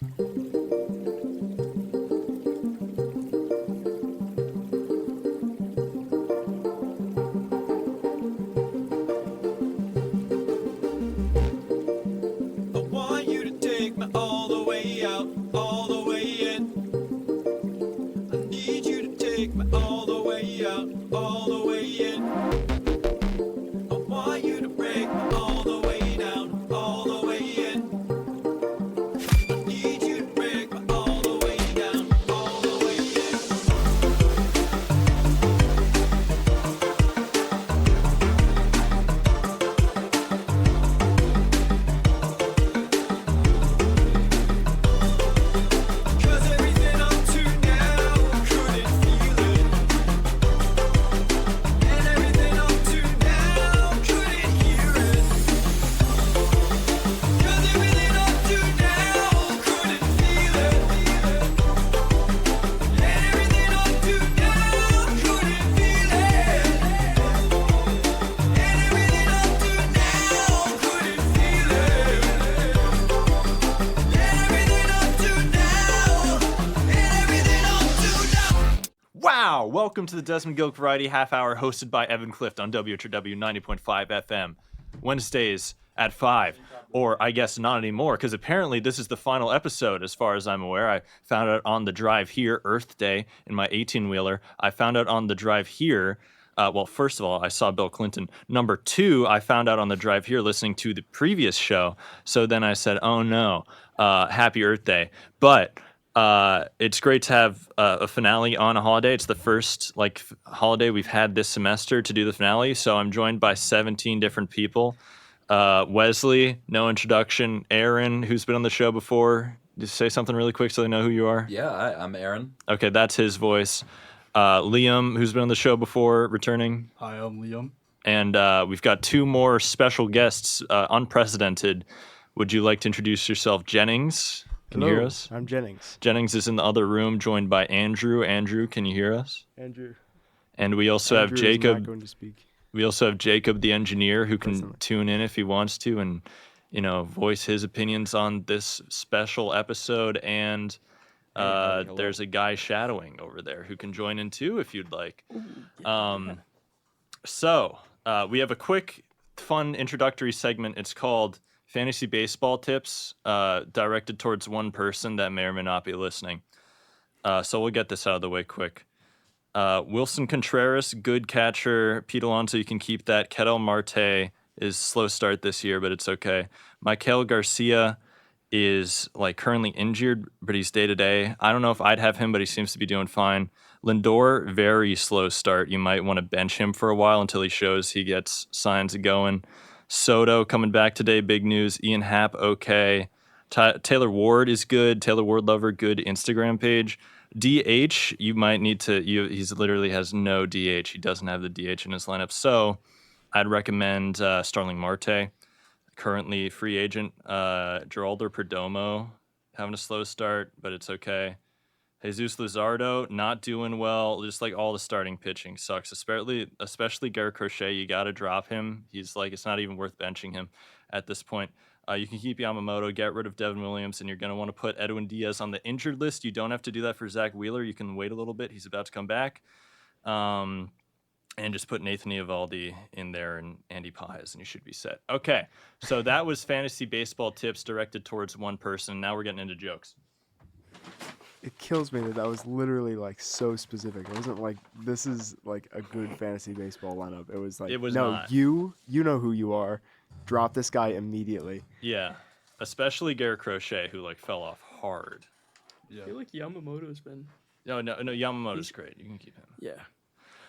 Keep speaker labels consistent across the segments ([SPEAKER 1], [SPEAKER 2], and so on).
[SPEAKER 1] want you to take me all the way out, all the way in. I need you to take me all the way out, all the way in. I want you to break me all the way down, all the way in. I need you to break me all the way down, all the way
[SPEAKER 2] Wow! Welcome to the Desmond Gillick Variety Half Hour, hosted by Evan Clift on WHW 90.5 FM. Wednesdays at 5. Or, I guess, not anymore, because apparently this is the final episode, as far as I'm aware. I found out on the drive here, Earth Day, in my 18-wheeler. I found out on the drive here, well, first of all, I saw Bill Clinton. Number 2, I found out on the drive here listening to the previous show. So then I said, oh no, happy Earth Day. But it's great to have a finale on a holiday. It's the first holiday we've had this semester to do the finale. So I'm joined by 17 different people. Wesley, no introduction. Aaron, who's been on the show before. Just say something really quick so they know who you are.
[SPEAKER 3] Yeah, I'm Aaron.
[SPEAKER 2] Okay, that's his voice. Liam, who's been on the show before, returning.
[SPEAKER 4] Hi, I'm Liam.
[SPEAKER 2] And we've got 2 more special guests, unprecedented. Would you like to introduce yourself, Jennings? Can you hear us?
[SPEAKER 4] I'm Jennings.
[SPEAKER 2] Jennings is in the other room, joined by Andrew. Andrew, can you hear us?
[SPEAKER 4] Andrew.
[SPEAKER 2] And we also have
[SPEAKER 4] Andrew is
[SPEAKER 2] Jacob.
[SPEAKER 4] not going to speak.
[SPEAKER 2] We also have Jacob, the engineer, who can tune in if he wants to and, voice his opinions on this special episode. And there's a guy shadowing over there who can join in too if you'd like. So we have a quick, fun introductory segment. It's called Fantasy Baseball Tips, directed towards one person that may or may not be listening. So we'll get this out of the way quick. Wilson Contreras, good catcher. Pete Alonso, you can keep that. Ketel Marte is slow start this year, but it's okay. Maikel Garcia is currently injured, but he's day-to-day. I don't know if I'd have him, but he seems to be doing fine. Lindor, very slow start. You might want to bench him for a while until he shows he gets signs of going. Soto coming back today, big news. Ian Happ, okay. Taylor Ward is good. Taylor Ward Lover, good Instagram page. DH, you might need to. He's literally has no DH. He doesn't have the DH in his lineup. So I'd recommend Starling Marte, currently free agent. Geraldo Perdomo having a slow start, but it's okay. Jesus Luzardo, not doing well. Just all the starting pitching sucks, especially Garrett Crochet. You got to drop him. He's it's not even worth benching him at this point. You can keep Yamamoto, get rid of Devin Williams, and you're going to want to put Edwin Diaz on the injured list. You don't have to do that for Zach Wheeler. You can wait a little bit. He's about to come back. And just put Nathan Eovaldi in there and Andy Paz, and you should be set. Okay, so that was fantasy baseball tips directed towards one person. Now we're getting into jokes.
[SPEAKER 4] It kills me that was literally so specific. It wasn't this is a good fantasy baseball lineup. It was
[SPEAKER 2] it was
[SPEAKER 4] no,
[SPEAKER 2] not.
[SPEAKER 4] You know who you are. Drop this guy immediately.
[SPEAKER 2] Yeah, especially Garrett Crochet, who fell off hard.
[SPEAKER 5] Yeah. I feel like Yamamoto's been.
[SPEAKER 2] No, Yamamoto's great. You can keep him.
[SPEAKER 5] Yeah.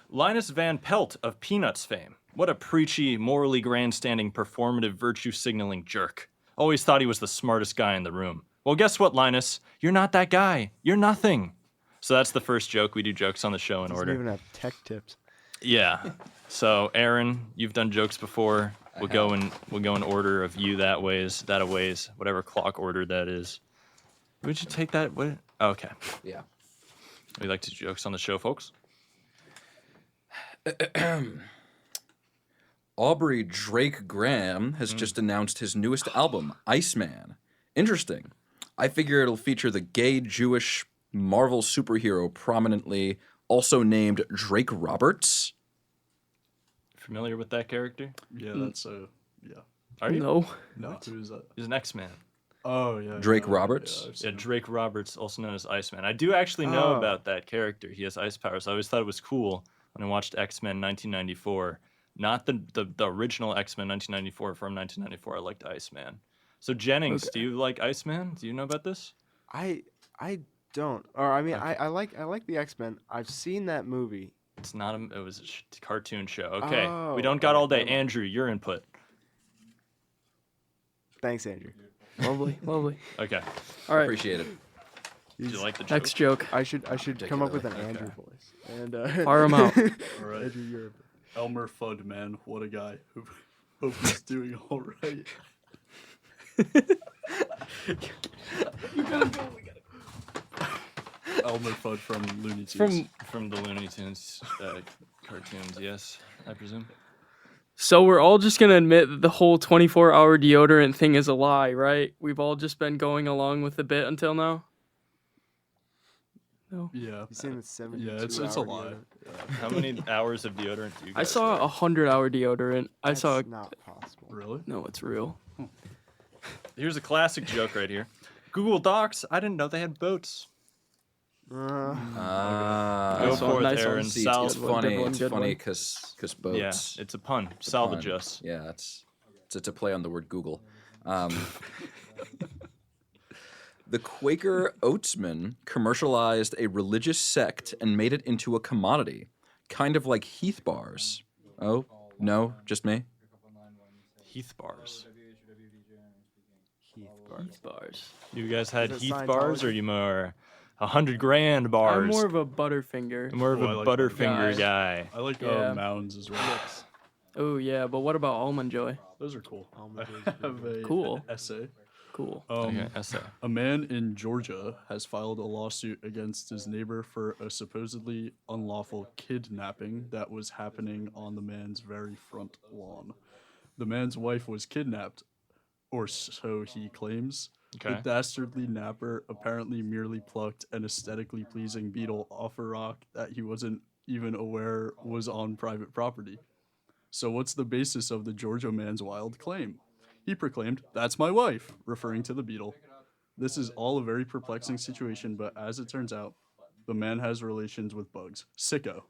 [SPEAKER 2] Linus Van Pelt of Peanuts fame. What a preachy, morally grandstanding, performative, virtue-signaling jerk. Always thought he was the smartest guy in the room. Well, guess what, Linus? You're not that guy. You're nothing. So that's the first joke. We do jokes on the show in order.
[SPEAKER 4] Doesn't even have tech tips.
[SPEAKER 2] Yeah. So, Aaron, you've done jokes before. We'll go in order of you that ways, whatever clock order that is. Would you take that? What? Okay.
[SPEAKER 3] Yeah.
[SPEAKER 2] We like to do jokes on the show, folks.
[SPEAKER 3] Aubrey Drake Graham has just announced his newest album, Iceman. Interesting. I figure it'll feature the gay Jewish Marvel superhero prominently, also named Drake Roberts.
[SPEAKER 2] Familiar with that character?
[SPEAKER 6] Yeah, that's yeah.
[SPEAKER 2] Are you?
[SPEAKER 5] No.
[SPEAKER 6] No, who is that?
[SPEAKER 2] He's an X-Man.
[SPEAKER 6] Oh yeah.
[SPEAKER 3] Drake
[SPEAKER 6] yeah,
[SPEAKER 3] Roberts?
[SPEAKER 6] Yeah, I've
[SPEAKER 2] Yeah,
[SPEAKER 6] seen him.
[SPEAKER 2] Drake Roberts, also known as Iceman. I do actually know
[SPEAKER 4] Oh.
[SPEAKER 2] about that character. He has ice powers. I always thought it was cool when I watched X-Men 1994. Not the original X-Men 1994 from 1994. I liked Iceman. So Jennings, do you like Iceman? Do you know about this?
[SPEAKER 4] I don't. Or I mean, I like the X-Men. I've seen that movie.
[SPEAKER 2] It's not a. It was a cartoon show. Okay, we
[SPEAKER 4] Oh,
[SPEAKER 2] don't got all day.
[SPEAKER 4] never mind.
[SPEAKER 2] Andrew, your input.
[SPEAKER 4] Thanks, Andrew.
[SPEAKER 5] Lovely, lovely.
[SPEAKER 2] Okay.
[SPEAKER 5] All right,
[SPEAKER 3] Appreciate it.
[SPEAKER 2] Did you like the joke?
[SPEAKER 5] next joke.
[SPEAKER 4] I should come up with an
[SPEAKER 3] Particularly.
[SPEAKER 4] Andrew voice. And
[SPEAKER 5] Fire 'em out.
[SPEAKER 6] All right.
[SPEAKER 4] Andrew, you're.
[SPEAKER 6] Elmer Fudd, man, what a guy. Hope he's doing all right. Elmer Fudd from Looney Tunes.
[SPEAKER 2] From the Looney Tunes cartoons, yes, I presume.
[SPEAKER 5] So we're all just gonna admit that the whole 24-hour deodorant thing is a lie, right? We've all just been going along with the bit until now. No.
[SPEAKER 6] Yeah.
[SPEAKER 4] You seen the 72
[SPEAKER 6] Yeah, it's a
[SPEAKER 4] hour
[SPEAKER 6] lie.
[SPEAKER 4] deodorant?
[SPEAKER 2] How many hours of deodorant do you guys
[SPEAKER 5] I saw a 100-hour deodorant. I
[SPEAKER 4] That's
[SPEAKER 5] saw.
[SPEAKER 4] not possible.
[SPEAKER 6] Really?
[SPEAKER 5] No, it's real.
[SPEAKER 2] Here's a classic joke right here. Google Docs, I didn't know they had boats.
[SPEAKER 4] Uh,
[SPEAKER 2] Go
[SPEAKER 5] Nice one,
[SPEAKER 2] forth,
[SPEAKER 5] nice one.
[SPEAKER 2] Aaron.
[SPEAKER 3] See,
[SPEAKER 2] Sal-
[SPEAKER 3] it's
[SPEAKER 5] Good one,
[SPEAKER 3] funny.
[SPEAKER 5] good one,
[SPEAKER 3] It's
[SPEAKER 5] good
[SPEAKER 3] funny
[SPEAKER 5] one.
[SPEAKER 3] because
[SPEAKER 2] yeah,
[SPEAKER 3] boats.
[SPEAKER 2] it's a pun.
[SPEAKER 3] It's a
[SPEAKER 2] Salvage
[SPEAKER 3] pun.
[SPEAKER 2] us.
[SPEAKER 3] Yeah, it's a play on the word Google. The Quaker Oatsman commercialized a religious sect and made it into a commodity, kind of like Heath bars. Oh, no, just me?
[SPEAKER 2] Heath bars.
[SPEAKER 4] Heath Bar.
[SPEAKER 5] Heath bars.
[SPEAKER 2] You guys had
[SPEAKER 4] Is it
[SPEAKER 2] Heath bars, or
[SPEAKER 4] Scientology?
[SPEAKER 2] you more 100 grand bars?
[SPEAKER 5] I'm more of a Butterfinger.
[SPEAKER 2] More of
[SPEAKER 6] Oh, I
[SPEAKER 2] a
[SPEAKER 6] like
[SPEAKER 2] Butterfinger
[SPEAKER 5] Butterfinger.
[SPEAKER 2] guy.
[SPEAKER 6] I like
[SPEAKER 5] Yeah.
[SPEAKER 6] mounds as well.
[SPEAKER 5] Oh yeah, but what about Almond Joy?
[SPEAKER 6] Those are cool.
[SPEAKER 4] Almond Joy is
[SPEAKER 6] I have a
[SPEAKER 5] Cool.
[SPEAKER 6] essay.
[SPEAKER 5] Cool.
[SPEAKER 2] Okay, essay.
[SPEAKER 6] A man in Georgia has filed a lawsuit against his neighbor for a supposedly unlawful kidnapping that was happening on the man's very front lawn. The man's wife was kidnapped, or so he claims.
[SPEAKER 2] Okay.
[SPEAKER 6] The dastardly napper apparently merely plucked an aesthetically pleasing beetle off a rock that he wasn't even aware was on private property. So what's the basis of the Georgia man's wild claim? He proclaimed, "That's my wife," referring to the beetle. This is all a very perplexing situation, but as it turns out, the man has relations with bugs. Sicko.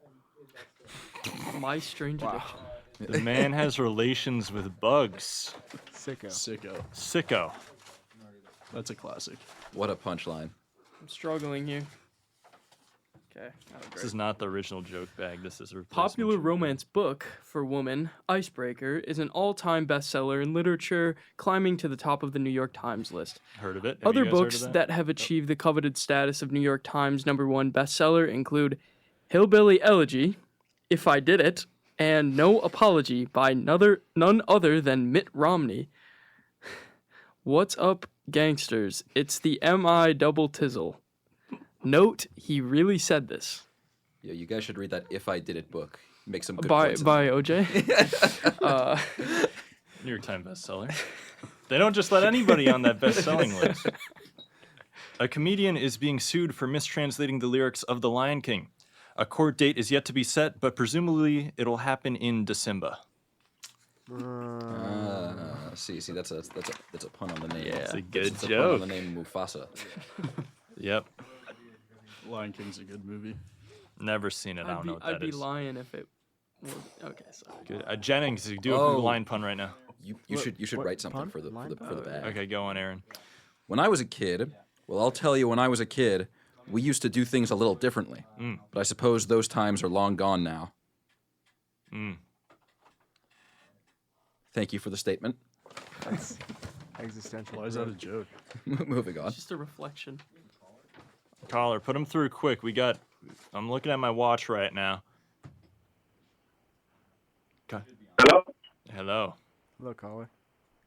[SPEAKER 5] My strange addiction.
[SPEAKER 2] The man has relations with bugs.
[SPEAKER 4] Sicko.
[SPEAKER 6] Sicko.
[SPEAKER 2] Sicko.
[SPEAKER 6] That's a classic.
[SPEAKER 3] What a punchline.
[SPEAKER 5] I'm struggling here. Okay.
[SPEAKER 2] This is not the original joke bag. This is a replacement
[SPEAKER 5] Popular
[SPEAKER 2] joke bag.
[SPEAKER 5] romance book for women, Icebreaker, is an all-time bestseller in literature, climbing to the top of the New York Times list.
[SPEAKER 2] Heard of it? Have
[SPEAKER 5] Other
[SPEAKER 2] you guys heard
[SPEAKER 5] books
[SPEAKER 2] of
[SPEAKER 5] that have achieved the coveted status of New York Times #1 bestseller include Hillbilly Elegy, If I Did It, and No Apology by none other than Mitt Romney. What's up, gangsters? It's the M.I. double tizzle. Note, he really said this.
[SPEAKER 3] Yeah, you guys should read that If I Did It book. Make some good
[SPEAKER 5] By
[SPEAKER 3] points in
[SPEAKER 5] OJ.
[SPEAKER 2] New York Times bestseller. They don't just let anybody on that best-selling list. A comedian is being sued for mistranslating the lyrics of The Lion King. A court date is yet to be set, but presumably it'll happen in December.
[SPEAKER 3] See, that's a pun on the name.
[SPEAKER 5] Yeah.
[SPEAKER 2] It's a good
[SPEAKER 3] It's a pun on
[SPEAKER 2] joke.
[SPEAKER 3] the name Mufasa.
[SPEAKER 2] Yep.
[SPEAKER 6] Lion King's a good movie.
[SPEAKER 2] Never seen it. I don't know what
[SPEAKER 5] I'd
[SPEAKER 2] that
[SPEAKER 5] be
[SPEAKER 2] is.
[SPEAKER 5] lying if it. Okay, sorry.
[SPEAKER 2] Good. Jennings, do a
[SPEAKER 3] Oh.
[SPEAKER 2] line pun right now.
[SPEAKER 3] You should
[SPEAKER 4] what
[SPEAKER 3] write something
[SPEAKER 4] pun?
[SPEAKER 3] for the
[SPEAKER 4] Line
[SPEAKER 3] bag.
[SPEAKER 2] Okay, go on, Aaron.
[SPEAKER 3] When I was a kid, well, I'll tell you, when I was a kid, we used to do things a little differently. But I suppose those times are long gone now. Thank you for the statement.
[SPEAKER 4] That's existential.
[SPEAKER 6] Why is that a joke?
[SPEAKER 3] Moving on.
[SPEAKER 5] It's just a reflection.
[SPEAKER 2] Caller, put him through quick. I'm looking at my watch right now.
[SPEAKER 7] Hello,
[SPEAKER 2] Hello.
[SPEAKER 4] Hello, caller.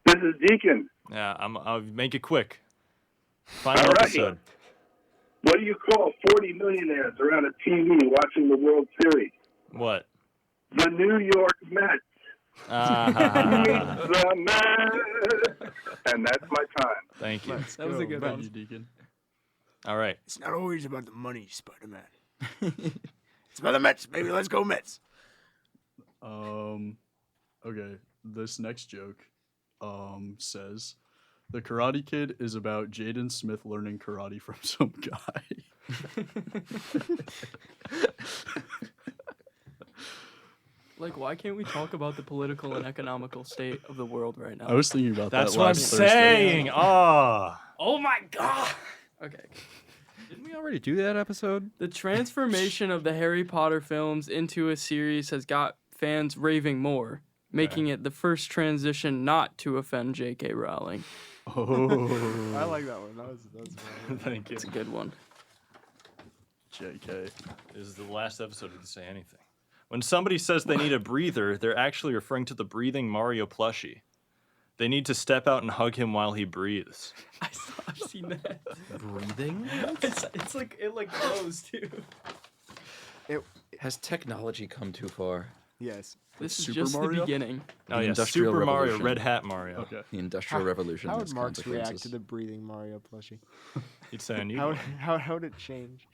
[SPEAKER 7] this is Deacon.
[SPEAKER 2] Yeah, I'll make it quick. Final
[SPEAKER 7] All right.
[SPEAKER 2] episode.
[SPEAKER 7] What do you call 40 millionaires around a TV watching the World Series?
[SPEAKER 2] What?
[SPEAKER 7] The New York Mets. The man. And that's my time.
[SPEAKER 2] Thank you.
[SPEAKER 5] That was a good
[SPEAKER 6] Thank
[SPEAKER 5] one.
[SPEAKER 6] you, Deacon.
[SPEAKER 2] All right.
[SPEAKER 4] It's not always about the money, Spider-Man. It's about the Mets, baby. Let's go Mets.
[SPEAKER 6] Okay, this next joke says the Karate Kid is about Jaden Smith learning karate from some guy.
[SPEAKER 5] Like, why can't we talk about the political and economical state of the world right now?
[SPEAKER 6] I was thinking about
[SPEAKER 2] That's
[SPEAKER 6] that
[SPEAKER 2] what I'm
[SPEAKER 6] last Thursday.
[SPEAKER 2] saying. Oh.
[SPEAKER 5] Oh my god! Okay.
[SPEAKER 3] Didn't we already do that episode?
[SPEAKER 5] The transformation of the Harry Potter films into a series has got fans raving more, making it the first transition not to offend J.K. Rowling.
[SPEAKER 6] Oh,
[SPEAKER 4] I like that one. That's fun.
[SPEAKER 2] Thank you.
[SPEAKER 5] It's a good one.
[SPEAKER 6] JK.
[SPEAKER 2] This is the last episode to say anything. When somebody says they need a breather, they're actually referring to the breathing Mario plushie. They need to step out and hug him while he breathes.
[SPEAKER 5] I've seen that.
[SPEAKER 3] Breathing?
[SPEAKER 5] It's like it like glows too.
[SPEAKER 3] Has technology come too far?
[SPEAKER 4] Yes.
[SPEAKER 5] This is
[SPEAKER 6] Super
[SPEAKER 5] just
[SPEAKER 6] Mario?
[SPEAKER 5] the beginning.
[SPEAKER 2] Oh
[SPEAKER 3] The
[SPEAKER 2] yeah,
[SPEAKER 3] Industrial
[SPEAKER 2] Super Mario,
[SPEAKER 3] Revolution.
[SPEAKER 2] Red Hat Mario.
[SPEAKER 6] Okay.
[SPEAKER 3] The Industrial Revolution
[SPEAKER 4] How
[SPEAKER 3] has
[SPEAKER 4] would Marx react
[SPEAKER 3] consequences.
[SPEAKER 4] to the breathing Mario plushie?
[SPEAKER 2] He'd say I need
[SPEAKER 4] How
[SPEAKER 2] one.
[SPEAKER 4] how'd it change?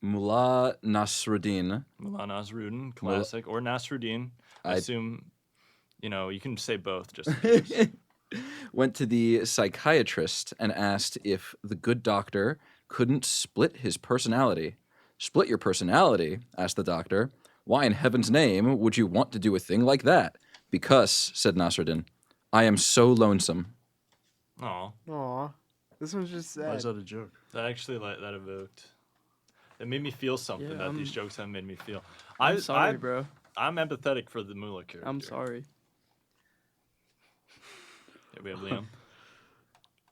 [SPEAKER 3] Mullah Nasruddin
[SPEAKER 2] Mullah Nasruddin, classic, or Nasruddin. I
[SPEAKER 3] I-
[SPEAKER 2] assume, you can say both. Just in case.
[SPEAKER 3] went to the psychiatrist and asked if the good doctor couldn't split his personality. Split your personality? Asked the doctor. Why in heaven's name would you want to do a thing like that? Because, said Nasruddin, I am so lonesome.
[SPEAKER 2] Aw,
[SPEAKER 4] Aw, this one's just
[SPEAKER 6] Why
[SPEAKER 4] sad.
[SPEAKER 6] is that a joke?
[SPEAKER 2] that actually that evoked. It made me feel something
[SPEAKER 5] Yeah,
[SPEAKER 2] that these jokes have made me feel.
[SPEAKER 5] I'm sorry, bro.
[SPEAKER 2] I'm empathetic for the Mullah character.
[SPEAKER 5] I'm sorry.
[SPEAKER 2] Yeah, we have Liam.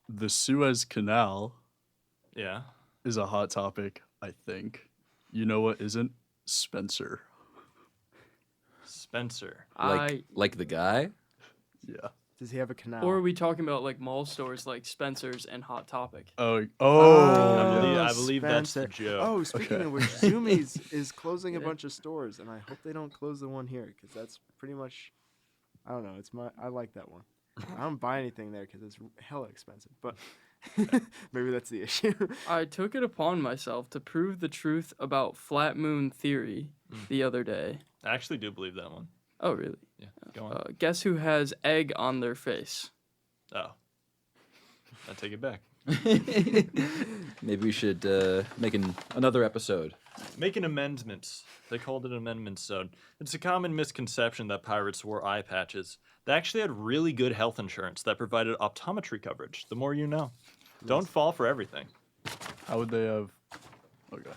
[SPEAKER 6] The Suez Canal
[SPEAKER 2] Yeah.
[SPEAKER 6] is a hot topic, I think. You know what isn't? Spencer.
[SPEAKER 2] Spencer.
[SPEAKER 3] Like the guy?
[SPEAKER 6] Yeah.
[SPEAKER 4] Does he have a canal?
[SPEAKER 5] Or are we talking about like mall stores like Spencer's and Hot Topic?
[SPEAKER 6] Oh.
[SPEAKER 2] I believe that's the
[SPEAKER 4] Spencer.
[SPEAKER 2] joke.
[SPEAKER 4] Oh, speaking
[SPEAKER 6] Okay.
[SPEAKER 4] of which, Zumiez is closing a
[SPEAKER 5] Yeah.
[SPEAKER 4] bunch of stores, and I hope they don't close the one here because that's pretty much. I don't know. I like that one. I don't buy anything there because it's hella expensive, but maybe that's the issue.
[SPEAKER 5] I took it upon myself to prove the truth about flat moon theory the other day.
[SPEAKER 2] I actually do believe that one.
[SPEAKER 5] Oh, really?
[SPEAKER 2] Yeah. Go on.
[SPEAKER 5] Guess who has egg on their face?
[SPEAKER 2] Oh. I take it back.
[SPEAKER 3] Maybe we should make another episode.
[SPEAKER 2] Making amendments. They called it amendment zone. It's a common misconception that pirates wore eye patches. They actually had really good health insurance that provided optometry coverage. The more you know. Don't fall for everything.
[SPEAKER 6] How would they have? Okay.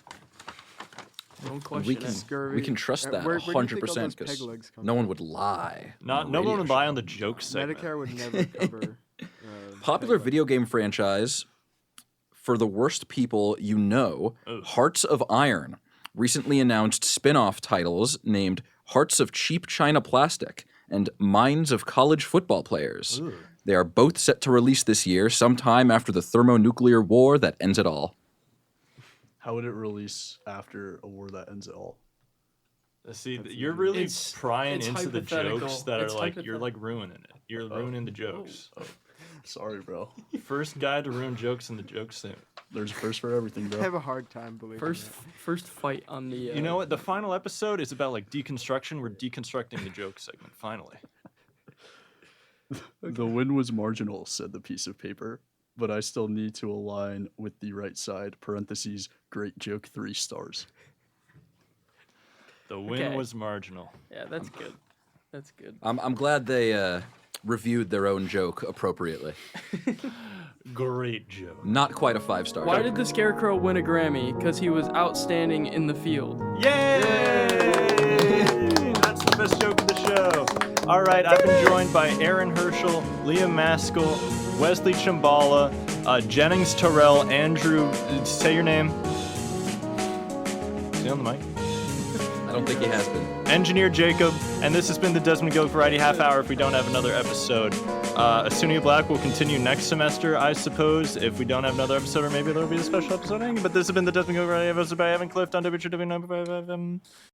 [SPEAKER 5] Don't
[SPEAKER 3] We
[SPEAKER 5] question
[SPEAKER 3] can
[SPEAKER 5] it.
[SPEAKER 4] Scurvy.
[SPEAKER 3] we can trust that
[SPEAKER 4] Where do you think all
[SPEAKER 3] 100%
[SPEAKER 4] those
[SPEAKER 3] because
[SPEAKER 4] peg legs come
[SPEAKER 3] no one
[SPEAKER 4] from?
[SPEAKER 3] would lie.
[SPEAKER 2] No
[SPEAKER 3] on a
[SPEAKER 2] one
[SPEAKER 3] radio
[SPEAKER 2] would buy
[SPEAKER 3] show.
[SPEAKER 2] on the joke segment.
[SPEAKER 4] Medicare would never cover.
[SPEAKER 3] Popular
[SPEAKER 4] peg legs.
[SPEAKER 3] video game franchise for the worst people you know,
[SPEAKER 2] Ugh.
[SPEAKER 3] Hearts of Iron recently announced spin-off titles named Hearts of Cheap China Plastic and Minds of College Football Players.
[SPEAKER 2] Ooh.
[SPEAKER 3] They are both set to release this year, sometime after the thermonuclear war that ends it all.
[SPEAKER 6] How would it release after a war that ends it all?
[SPEAKER 2] See, you're really
[SPEAKER 5] It's-
[SPEAKER 2] prying
[SPEAKER 5] it's
[SPEAKER 2] into the
[SPEAKER 5] hypothetical.
[SPEAKER 2] jokes that
[SPEAKER 5] It's
[SPEAKER 2] are like you're like ruining it. You're ruining the jokes.
[SPEAKER 6] Sorry, bro.
[SPEAKER 2] First guy to ruin jokes in the joke segment.
[SPEAKER 6] There's a first for everything,
[SPEAKER 4] I
[SPEAKER 6] bro.
[SPEAKER 4] have a hard time believing
[SPEAKER 5] First fight on the.
[SPEAKER 2] You know what? The final episode is about like deconstruction. We're deconstructing the joke segment finally.
[SPEAKER 6] The win was marginal, said the piece of paper, but I still need to align with the right side. Parentheses, great joke, 3 stars.
[SPEAKER 2] The win
[SPEAKER 5] Okay.
[SPEAKER 2] was marginal.
[SPEAKER 5] Yeah, that's good. That's good.
[SPEAKER 3] I'm glad they reviewed their own joke appropriately.
[SPEAKER 2] Great joke.
[SPEAKER 3] Not quite a 5-star.
[SPEAKER 5] Why
[SPEAKER 3] joke.
[SPEAKER 5] did the Scarecrow win a Grammy? Because he was outstanding in the field.
[SPEAKER 2] Yay! That's the best joke of the show. All right, I've been joined by Aaron Herschel, Liam Maskell, Wesley Chimbala, Jennings Terrell, Andrew. Say your name. Is he on the mic?
[SPEAKER 3] I don't think he has been.
[SPEAKER 2] Engineer Jacob, and this has been the Desmond Gillick Variety Half Hour if we don't have another episode. Asunia Black will continue next semester, I suppose, if we don't have another episode, or maybe there'll be a special episode. But this has been the Desmond Gillick Variety Half Hour by Evan Clift on WHW.